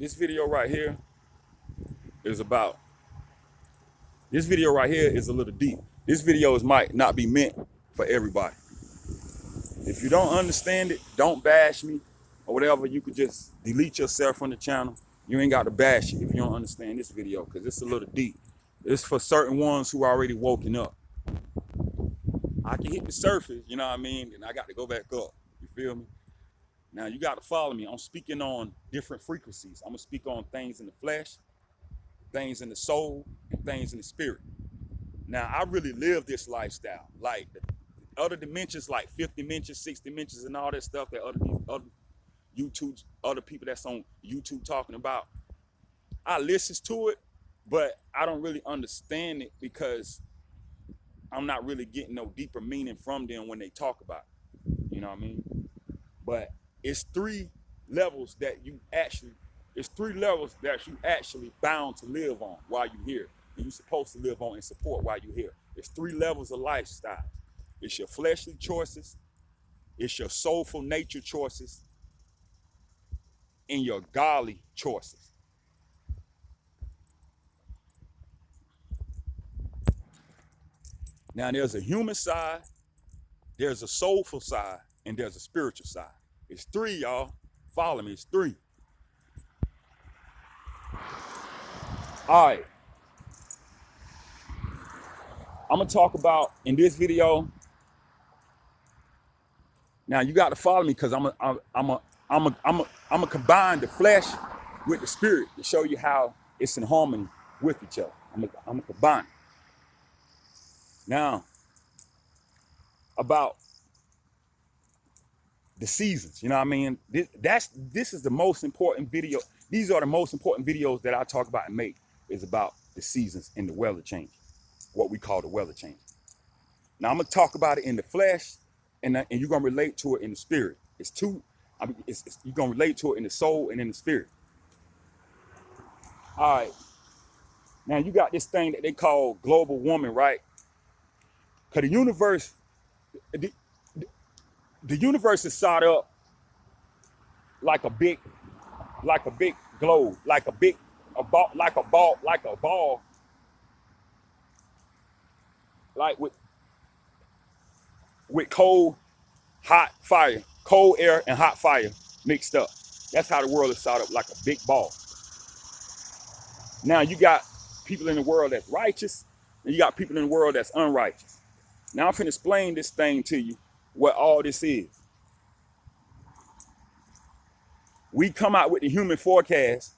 This video right here is about, this video right here is a little deep. This video might not be meant for everybody. If you don't understand it, don't bash me or whatever. You could just delete yourself from the channel. You ain't got to bash it if you don't understand this video, because it's a little deep. It's for certain ones who are already woken up. I can hit the surface, you know what I mean? And I got to go back up. You feel me? Now you got to follow me. I'm speaking on different frequencies. I'm going to speak on things in the flesh, things in the soul, and things in the spirit. Now, I really live this lifestyle. Like other dimensions, like fifth dimensions, sixth dimensions, and all that stuff that other people that's on YouTube talking about. I listen to it, but I don't really understand it because I'm not really getting no deeper meaning from them when they talk about it. You know what I mean? But it's three levels that you actually bound to live on while you're here. And you're supposed to live on and support while you're here. It's three levels of lifestyle. It's your fleshly choices, it's your soulful nature choices, and your godly choices. Now there's a human side, there's a soulful side, and there's a spiritual side. It's three, y'all. Follow me, it's three. All right. I'm gonna talk about in this video. Now you got to follow me because I'm gonna combine the flesh with the spirit to show you how it's in harmony with each other. I'm gonna combine it. Now, about the seasons, you know what I mean? This is the most important video. These are the most important videos that I talk about and make, is about the seasons and the weather change, what we call the weather change. Now I'm gonna talk about it in the flesh, and you're gonna relate to it in the spirit. It's two. You're gonna relate to it in the soul and in the spirit. All right. Now you got this thing that they call global warming, right? Because the universe is set up like a big globe, like a ball, like with cold air and hot fire mixed up. That's how the world is set up, like a big ball. Now you got people in the world that's righteous, and you got people in the world that's unrighteous. Now I'm finna explain this thing to you, what all this is. We come out with the human forecast,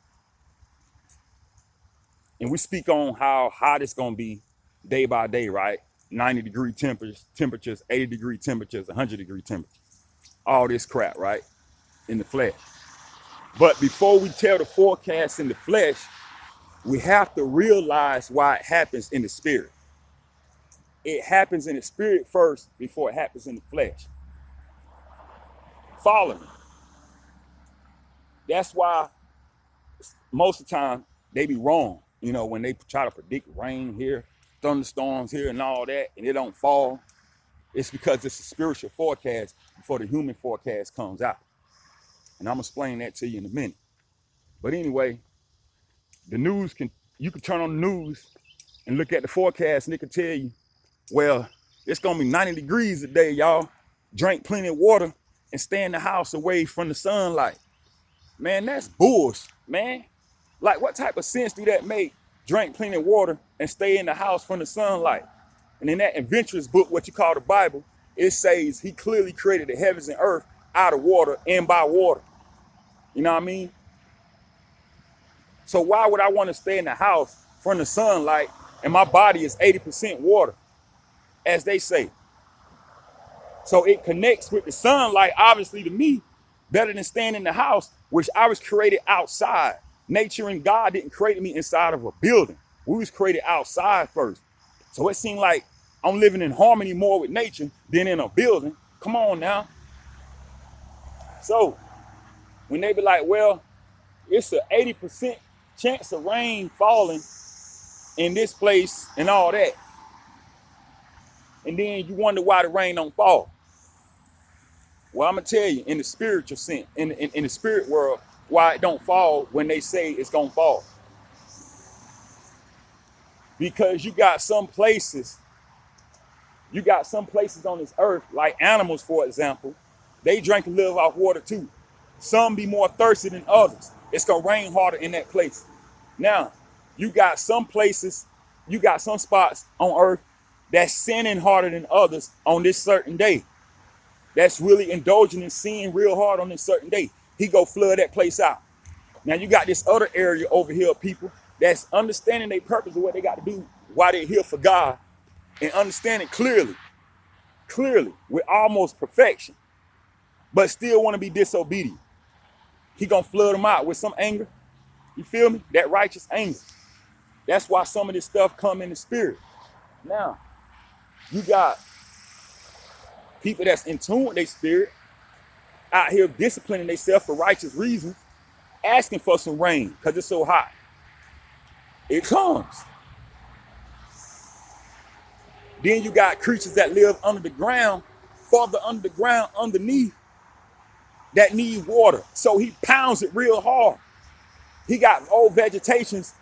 and we speak on how hot it's gonna be day by day, right? 90-degree temperatures, 80-degree temperatures, 100-degree temperatures. All this crap, right? In the flesh. But before we tell the forecast in the flesh, we have to realize why it happens in the spirit. It happens in the spirit first before it happens in the flesh. Follow me. That's why most of the time they be wrong, you know, when they try to predict rain here, thunderstorms here and all that, and it don't fall. It's because it's a spiritual forecast before the human forecast comes out. And I'm gonna explain that to you in a minute. But anyway, you can turn on the news and look at the forecast, and it can tell you, well, it's gonna be 90 degrees today, y'all. Drink plenty of water and stay in the house away from the sunlight. Man, that's bullshit, man. Like, what type of sense do that make? Drink plenty of water and stay in the house from the sunlight. And in that adventurous book, what you call the Bible, it says he clearly created the heavens and earth out of water and by water. You know what I mean? So why would I want to stay in the house from the sunlight and my body is 80% water, as they say? So it connects with the sunlight, obviously, to me, better than staying in the house, which I was created outside. Nature and God didn't create me inside of a building. We was created outside first. So it seemed like I'm living in harmony more with nature than in a building. Come on now. So when they be like, well, it's an 80% chance of rain falling in this place and all that, and then you wonder why the rain don't fall. Well, I'm gonna tell you, in the spiritual sense, in the spirit world, why it don't fall when they say it's gonna fall. Because you got some places on this earth, like animals, for example, they drink and live off water too. Some be more thirsty than others. It's gonna rain harder in that place. Now, you got some places, you got some spots on earth that's sinning harder than others on this certain day. That's really indulging in sin real hard on this certain day. He go flood that place out. Now you got this other area over here of people that's understanding their purpose of what they got to do, why they're here for God, and understanding clearly, with almost perfection, but still want to be disobedient. He gonna flood them out with some anger. You feel me? That righteous anger. That's why some of this stuff come in the spirit. Now, you got people that's in tune with their spirit, out here disciplining themselves for righteous reasons, asking for some rain because it's so hot. It comes. Then you got creatures that live under the ground, farther under the ground, underneath, that need water. So he pounds it real hard. He got old vegetations,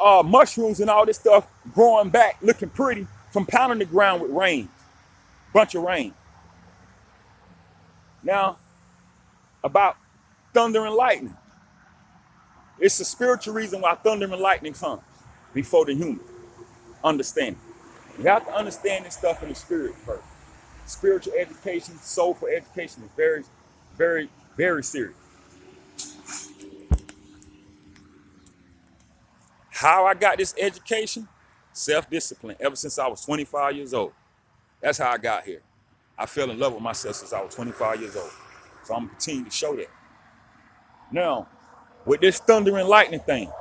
mushrooms and all this stuff growing back, looking pretty from pounding the ground with rain, bunch of rain. Now, about thunder and lightning. It's a spiritual reason why thunder and lightning comes before the human understanding. You have to understand this stuff in the spirit first. Spiritual education, soulful education is very, very, very serious. How I got this education? Self-discipline, ever since I was 25 years old. That's how I got here. I fell in love with myself since I was 25 years old. So I'm gonna continue to show that. Now, with this thunder and lightning thing,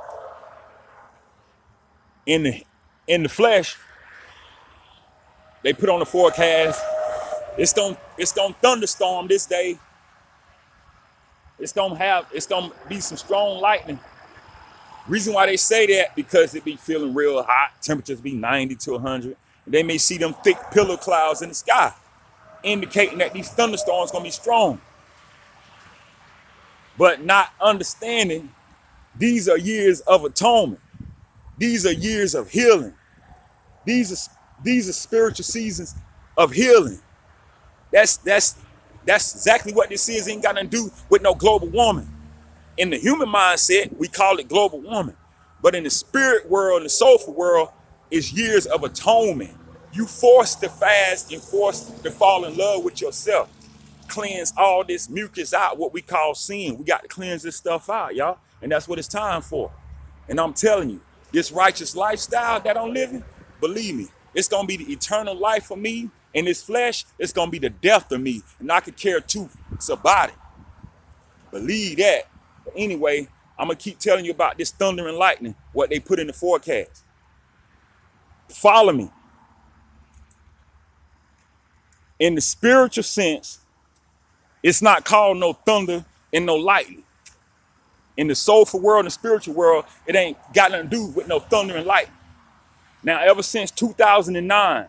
in the flesh, they put on the forecast, it's gonna thunderstorm this day. It's gonna be some strong lightning. Reason why they say that, because it be feeling real hot, temperatures be 90 to 100. And they may see them thick pillar clouds in the sky, indicating that these thunderstorms gonna be strong. But not understanding, these are years of atonement. These are years of healing. These are spiritual seasons of healing. That's exactly what this is. It ain't got nothing to do with no global warming. In the human mindset, we call it global warming. But in the spirit world, the soulful world, it's years of atonement. You forced to fast and forced to fall in love with yourself. Cleanse all this mucus out, what we call sin. We got to cleanse this stuff out, y'all. And that's what it's time for. And I'm telling you, this righteous lifestyle that I'm living, believe me, it's going to be the eternal life for me. In this flesh, it's going to be the death of me. And I could care two about it. Believe that. But anyway, I'm going to keep telling you about this thunder and lightning, what they put in the forecast. Follow me. In the spiritual sense, it's not called no thunder and no lightning. In the soulful world and the spiritual world, it ain't got nothing to do with no thunder and lightning. Now, ever since 2009,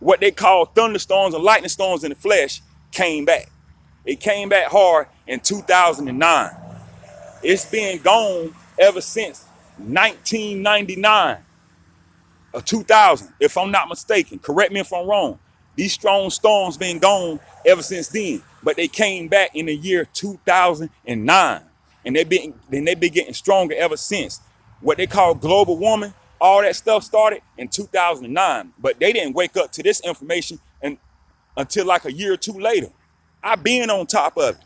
what they call thunderstorms and lightning storms in the flesh came back. It came back hard in 2009. It's been gone ever since 1999 or 2000, if I'm not mistaken. Correct me if I'm wrong. These strong storms been gone ever since then, but they came back in the year 2009, and they've been getting stronger ever since. What they call global warming, all that stuff started in 2009, but they didn't wake up to this information until like a year or two later. I've been on top of it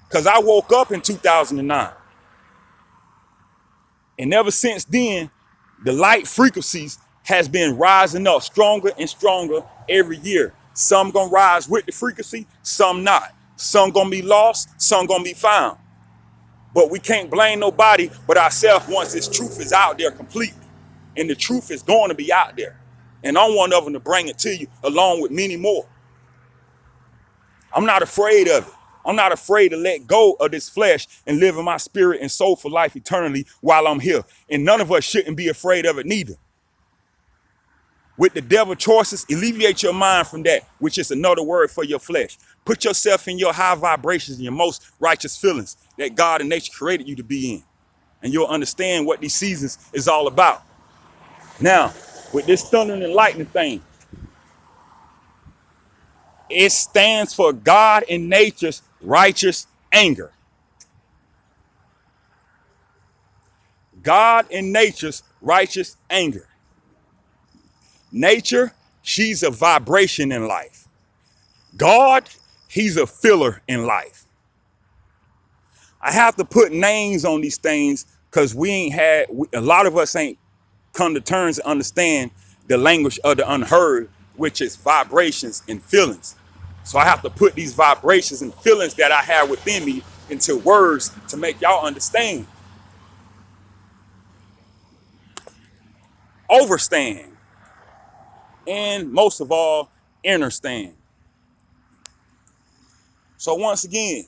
because I woke up in 2009. And ever since then, the light frequencies has been rising up stronger and stronger every year. Some gonna rise with the frequency, some not. Some gonna be lost, some gonna be found. But we can't blame nobody but ourselves once this truth is out there completely. And the truth is going to be out there. And I'm one of them to bring it to you along with many more. I'm not afraid of it. I'm not afraid to let go of this flesh and live in my spirit and soul for life eternally while I'm here. And none of us shouldn't be afraid of it neither. With the devil choices, alleviate your mind from that, which is another word for your flesh. Put yourself in your high vibrations and your most righteous feelings that God and nature created you to be in. And you'll understand what these seasons is all about. Now, with this thunder and lightning thing, it stands for God and nature's righteous anger. God and nature's righteous anger. Nature, she's a vibration in life. God, he's a filler in life. I have to put names on these things because a lot of us ain't come to terms and understand the language of the unheard, which is vibrations and feelings. So I have to put these vibrations and feelings that I have within me into words to make y'all understand. Overstand. And most of all, understand. So once again,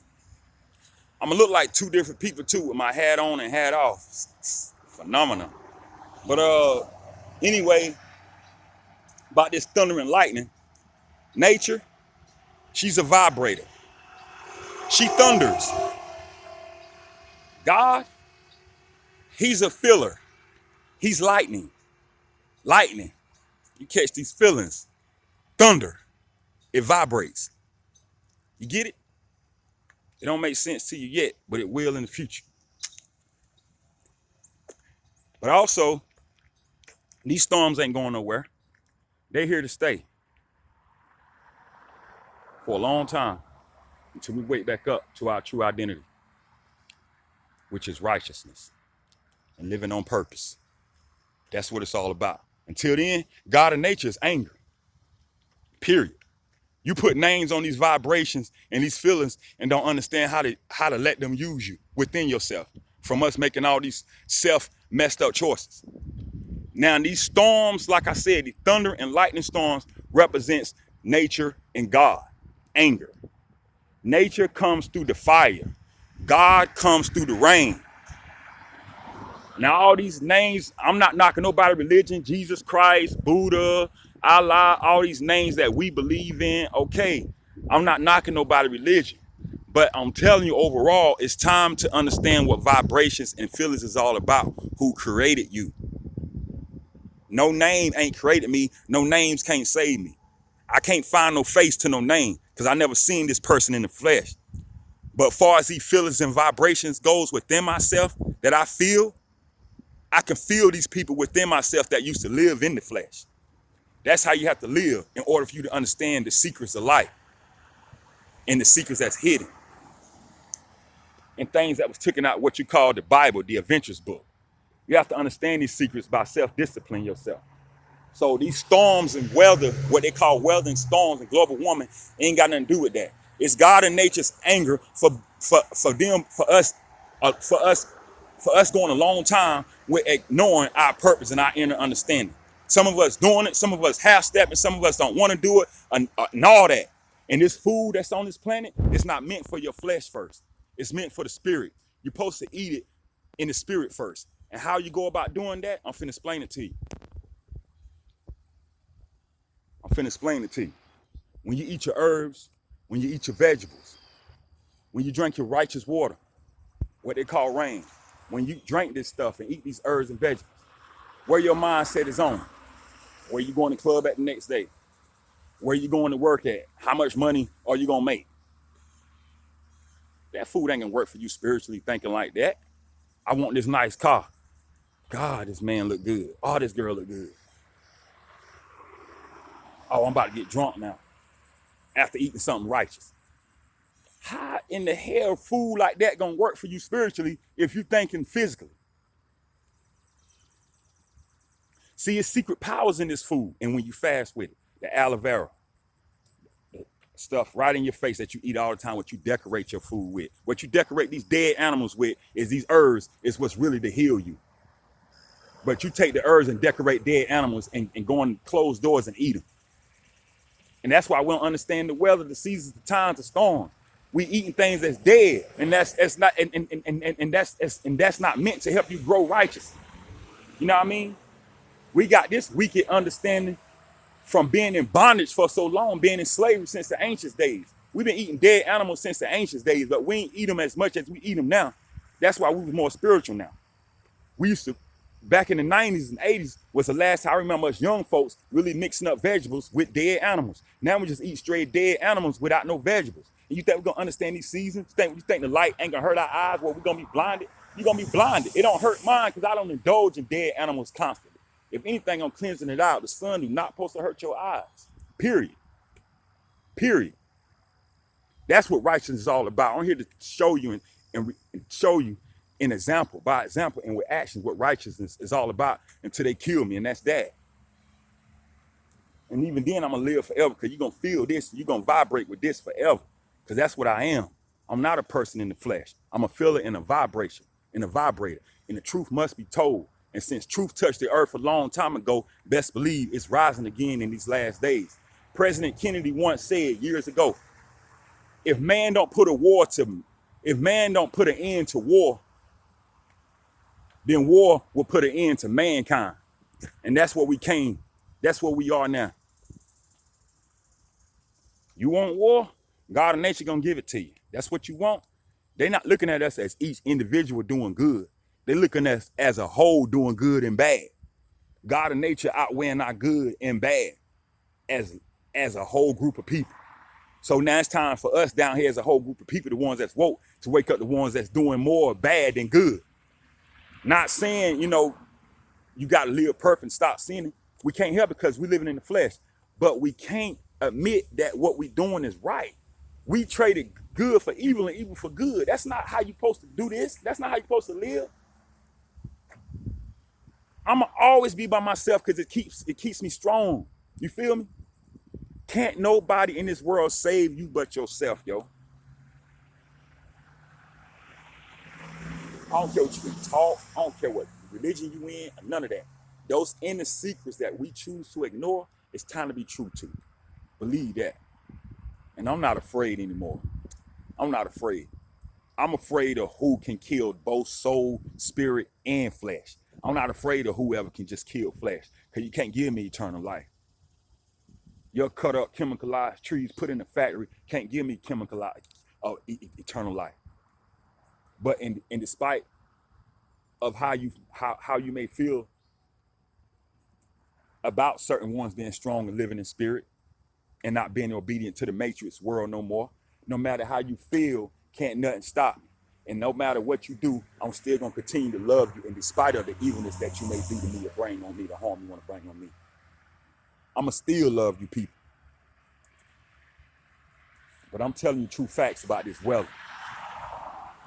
I'm gonna look like two different people too with my hat on and hat off. It's phenomenal. But anyway, about this thunder and lightning, nature, she's a vibrator. She thunders. God, he's a filler. He's lightning. Lightning. You catch these feelings. Thunder. It vibrates. You get it? It don't make sense to you yet, but it will in the future. But also, these storms ain't going nowhere. They're here to stay for a long time until we wake back up to our true identity, which is righteousness and living on purpose. That's what it's all about. Until then, God and nature is anger. Period. You put names on these vibrations and these feelings and don't understand how to let them use you within yourself from us making all these self messed up choices. Now, these storms, like I said, the thunder and lightning storms represents nature and God, anger. Nature comes through the fire. God comes through the rain. Now, all these names, I'm not knocking nobody's religion, Jesus Christ, Buddha, Allah, all these names that we believe in, okay. I'm not knocking nobody's religion. But I'm telling you overall, it's time to understand what vibrations and feelings is all about, who created you. No name ain't created me. No names can't save me. I can't find no face to no name because I never seen this person in the flesh. But far as these feelings and vibrations goes within myself that I feel, I can feel these people within myself that used to live in the flesh. That's how you have to live in order for you to understand the secrets of life and the secrets that's hidden and things that was taken out what you call the Bible, the adventures book. You have to understand these secrets by self-discipline yourself. So these storms and weather, what they call weather and storms and global warming, ain't got nothing to do with that. It's God and nature's anger for us going a long time with ignoring our purpose and our inner understanding. Some of us doing it, some of us half-stepping, some of us don't want to do it, and all that. And this food that's on this planet, it's not meant for your flesh first. It's meant for the spirit. You're supposed to eat it in the spirit first. And how you go about doing that, I'm finna explain it to you. When you eat your herbs, when you eat your vegetables, when you drink your righteous water, what they call rain, when you drink this stuff and eat these herbs and vegetables, where your mindset is on, where you going to club at the next day, where you going to work at, how much money are you gonna make? That food ain't gonna work for you spiritually thinking like that. I want this nice car. God, this man look good. Oh, this girl look good. Oh, I'm about to get drunk now after eating something righteous. How in the hell food like that gonna work for you spiritually if you thinking physically? See, it's secret powers in this food. And when you fast with it, the aloe vera, the stuff right in your face that you eat all the time, what you decorate your food with, what you decorate these dead animals with is these herbs is what's really to heal you. But you take the herbs and decorate dead animals and go in closed doors and eat them. And that's why we don't understand the weather, the seasons, the times, the storm. We eating things that's dead, and that's not meant to help you grow righteous. You know what I mean? We got this wicked understanding from being in bondage for so long, being in slavery since the ancient days. We've been eating dead animals since the ancient days, but we ain't eat them as much as we eat them now. That's why we was more spiritual now. We used to, back in the 90s and 80s was the last time I remember us young folks really mixing up vegetables with dead animals. Now we just eat straight dead animals without no vegetables. And you think we're gonna understand these seasons? You think the light ain't gonna hurt our eyes? Well, we're gonna be blinded? You're gonna be blinded. It don't hurt mine because I don't indulge in dead animals constantly. If anything, I'm cleansing it out. The sun do not supposed to hurt your eyes. Period. Period. That's what righteousness is all about. I'm here to show you and show you an example by example and with actions what righteousness is all about until they kill me, and that's that. And even then, I'm gonna live forever because you're gonna feel this, you're gonna vibrate with this forever because that's what I am. I'm not a person in the flesh. I'm a feeler in a vibration, in a vibrator, and the truth must be told. And since truth touched the earth a long time ago, best believe it's rising again in these last days. President Kennedy once said years ago, if man don't put an end to war, then war will put an end to mankind. And that's what we came. That's what we are now. You want war? God and nature gonna give it to you. That's what you want. They're not looking at us as each individual doing good. They're looking at us as a whole doing good and bad. God and nature outweighing our good and bad as a whole group of people. So now it's time for us down here as a whole group of people, the ones that's woke, to wake up the ones that's doing more bad than good. Not saying, you got to live perfect and stop sinning. We can't help because we're living in the flesh. But we can't admit that what we're doing is right. We traded good for evil and evil for good. That's not how you're supposed to do this. That's not how you're supposed to live. I'm going to always be by myself because it keeps me strong. You feel me? Can't nobody in this world save you but yourself, yo. I don't care what you been taught. I don't care what religion you in, none of that. Those inner secrets that we choose to ignore, it's time to be true to. Believe that. And I'm not afraid anymore. I'm not afraid. I'm afraid of who can kill both soul, spirit, and flesh. I'm not afraid of whoever can just kill flesh, because you can't give me eternal life. Your cut up, chemicalized trees put in the factory can't give me eternal life. But in despite of how you may feel about certain ones being strong and living in spirit and not being obedient to the matrix world no more, no matter how you feel, can't nothing stop me. And no matter what you do, I'm still gonna continue to love you in despite of the evilness that you may do to me or bring on me, the harm you want to bring on me. I'ma still love you people. But I'm telling you true facts about this weather.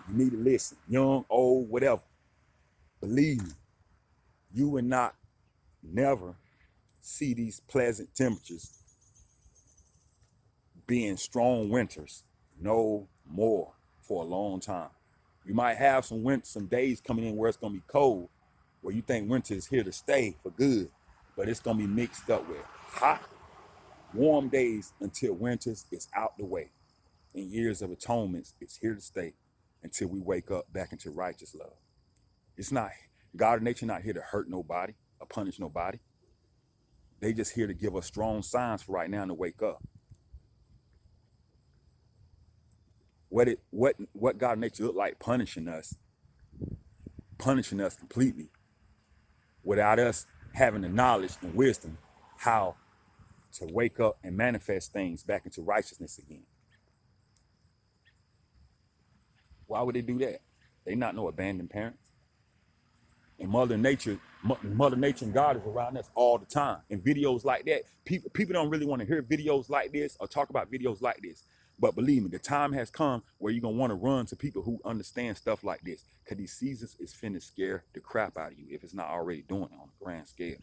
You need to listen, young, old, whatever. Believe me, you will not never see these pleasant temperatures being strong winters no more for a long time. You might have some days coming in where it's gonna be cold, where you think winter is here to stay for good, but it's gonna be mixed up with hot, warm days until winters is out the way. And years of atonements is here to stay until we wake up back into righteous love. It's not, God and nature not here to hurt nobody or punish nobody. They just here to give us strong signs for right now to wake up. What God and nature look like punishing us completely without us having the knowledge and wisdom how to wake up and manifest things back into righteousness again. Why would they do that? They not no abandoned parents. And Mother Nature and God is around us all the time. And videos like that, people don't really want to hear videos like this or talk about videos like this. But believe me, the time has come where you're going to want to run to people who understand stuff like this. Because these seasons is finna scare the crap out of you if it's not already doing it on a grand scale.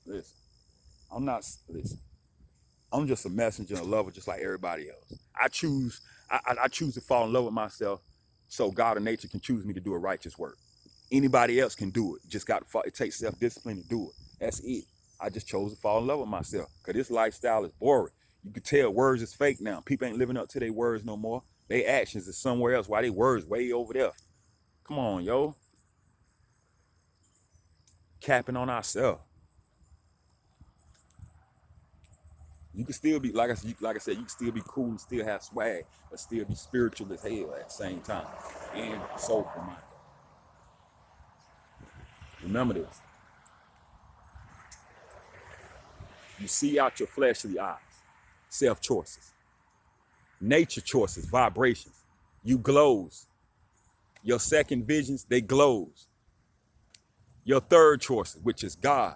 Listen, I'm just a messenger and a lover just like everybody else. I choose to fall in love with myself so God and nature can choose me to do a righteous work. Anybody else can do it. Just it takes self-discipline to do it. That's it. I just chose to fall in love with myself because this lifestyle is boring. You can tell words is fake now. People ain't living up to their words no more. Their actions is somewhere else. Why they words way over there? Come on, yo. Capping on ourselves. You can still be, like I said, you can still be cool and still have swag, but still be spiritual as hell at the same time. And soulful mind. Remember this. You see out your fleshly eyes, self-choices, nature choices, vibrations. You glows. Your second visions, they glows. Your third choices, which is God,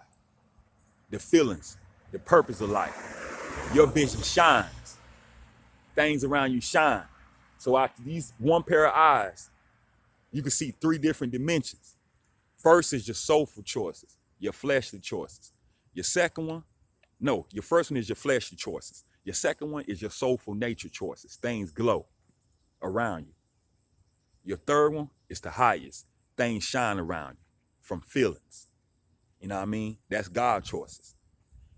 the feelings, the purpose of life. Your vision shines. Things around you shine. So after these one pair of eyes, you can see three different dimensions. First is your soulful choices, your fleshly choices. Your second one, no, your first one is your fleshly choices. Your second one is your soulful nature choices. Things glow around you. Your third one is the highest. Things shine around you from feelings. You know what I mean? That's God choices.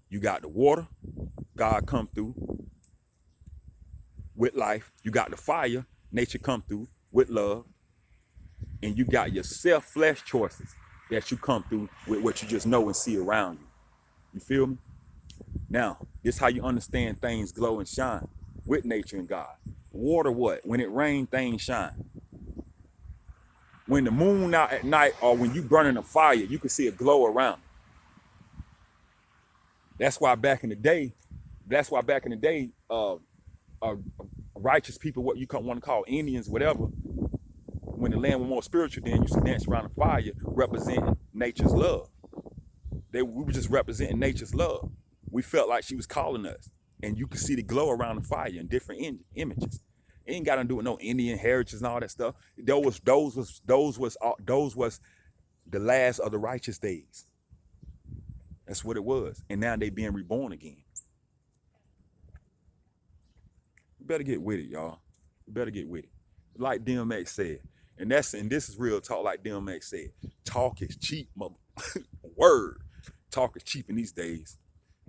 You got the water, God come through with life. You got the fire, nature come through with love. And you got your self-flesh choices that you come through with what you just know and see around you. You feel me? Now, this is how you understand things glow and shine with nature and God. Water what? When it rains, things shine. When the moon out at night or when you burning a fire, you can see a glow around. That's why back in the day, righteous people, what you want to call Indians, whatever, when the land was more spiritual, then you used to dance around the fire representing nature's love. We were just representing nature's love. We felt like she was calling us. And you could see the glow around the fire in different images. It ain't got to do with no Indian heritage and all that stuff. Those was the last of the righteous days. That's what it was. And now they being reborn again. You better get with it, y'all. You better get with it. Like DMX said. And this is real talk, like DMX said. Talk is cheap, mother. Word. Talk is cheap in these days.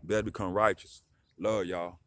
You better become righteous. Love y'all.